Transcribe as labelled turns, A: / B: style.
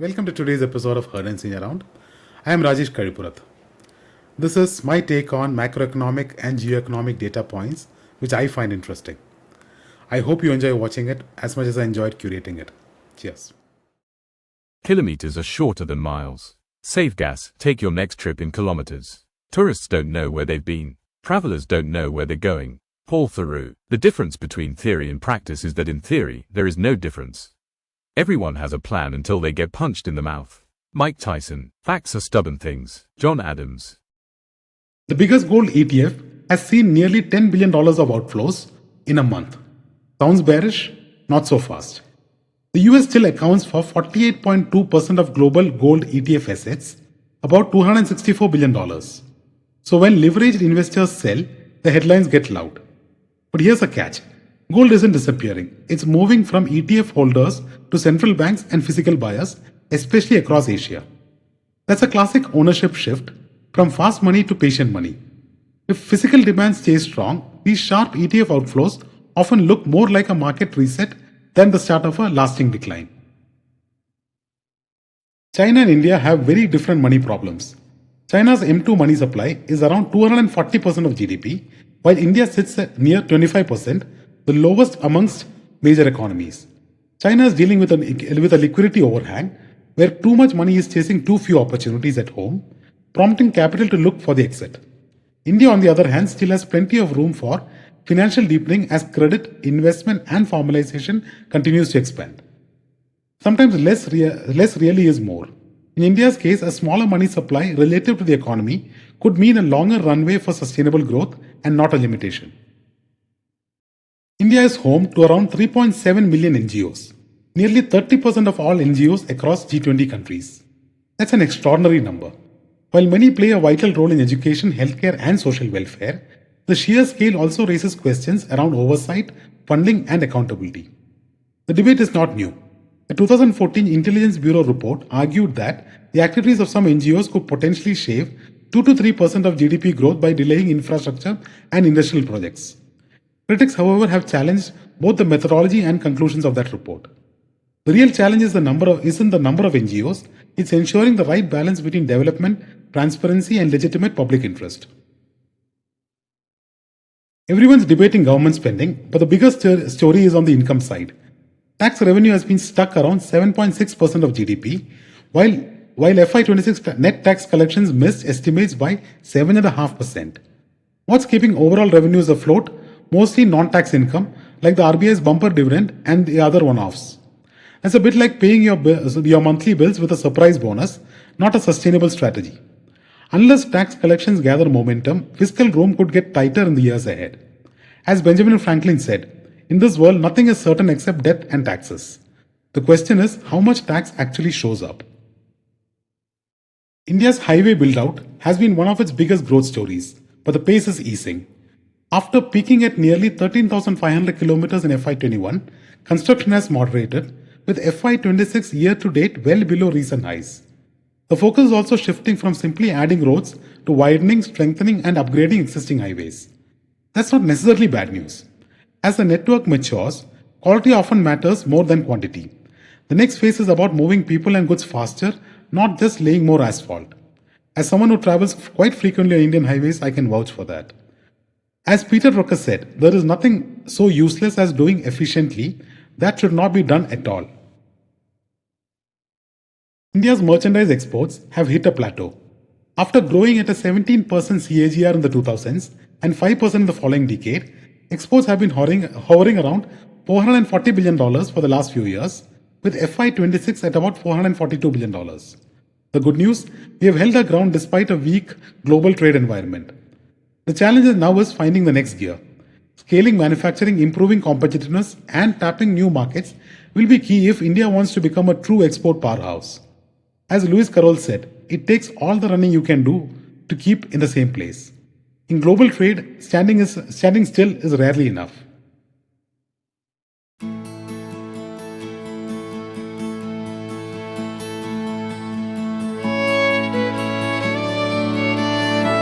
A: Welcome to today's episode of Heard and Seen Around. I am Rajesh Karipurath. This is my take on macroeconomic and geoeconomic data points which I find interesting. I hope you enjoy watching it as much as I enjoyed curating it. Cheers.
B: Kilometers are shorter than miles. Save gas, take your next trip in kilometers. Tourists don't know where they've been. Travelers don't know where they're going. Paul Theroux. The difference between theory and practice is that in theory, there is no difference. Everyone has a plan until they get punched in the mouth. Mike Tyson. Facts are stubborn things. John Adams.
A: The biggest gold ETF has seen nearly $10 billion of outflows in a month. Sounds bearish? Not so fast. The US still accounts for 48.2% of global gold ETF assets, about $264 billion. So when leveraged investors sell, the headlines get loud. But here's a catch. Gold isn't disappearing. It's moving from ETF holders to central banks and physical buyers, especially across Asia. That's a classic ownership shift from fast money to patient money. If physical demand stays strong, these sharp ETF outflows often look more like a market reset than the start of a lasting decline. China and India have very different money problems. China's M2 money supply is around 240% of GDP, while India sits at near 25%, the lowest amongst major economies. China is dealing with a liquidity overhang, where too much money is chasing too few opportunities at home, prompting capital to look for the exit. India, on the other hand, still has plenty of room for financial deepening as credit, investment and formalization continues to expand. Sometimes less really is more. In India's case, a smaller money supply relative to the economy could mean a longer runway for sustainable growth and not a limitation. India is home to around 3.7 million NGOs, nearly 30% of all NGOs across G20 countries. That's an extraordinary number. While many play a vital role in education, healthcare and social welfare, the sheer scale also raises questions around oversight, funding and accountability. The debate is not new. A 2014 Intelligence Bureau report argued that the activities of some NGOs could potentially shave 2 to 3% of GDP growth by delaying infrastructure and industrial projects. Critics, however, have challenged both the methodology and conclusions of that report. The real challenge isn't the number of NGOs, it's ensuring the right balance between development, transparency and legitimate public interest. Everyone's debating government spending, but the biggest story is on the income side. Tax revenue has been stuck around 7.6% of GDP, while FY26 net tax collections missed estimates by 7.5%. What's keeping overall revenues afloat? Mostly non-tax income, like the RBI's bumper dividend and the other one-offs. It's a bit like paying your monthly bills with a surprise bonus, not a sustainable strategy. Unless tax collections gather momentum, fiscal room could get tighter in the years ahead. As Benjamin Franklin said, in this world nothing is certain except debt and taxes. The question is how much tax actually shows up. India's highway build-out has been one of its biggest growth stories, but the pace is easing. After peaking at nearly 13,500 kilometers in FY21, construction has moderated, with FY26 year-to-date well below recent highs. The focus is also shifting from simply adding roads to widening, strengthening and upgrading existing highways. That's not necessarily bad news. As the network matures, quality often matters more than quantity. The next phase is about moving people and goods faster, not just laying more asphalt. As someone who travels quite frequently on Indian highways, I can vouch for that. As Peter Drucker said, there is nothing so useless as doing efficiently that should not be done at all. India's merchandise exports have hit a plateau. After growing at a 17% CAGR in the 2000s and 5% in the following decade, exports have been hovering around $440 billion for the last few years, with FY26 at about $442 billion. The good news, we have held our ground despite a weak global trade environment. The challenge now is finding the next gear. Scaling manufacturing, improving competitiveness, and tapping new markets will be key if India wants to become a true export powerhouse. As Lewis Carroll said, it takes all the running you can do to keep in the same place. In global trade, standing still is rarely enough.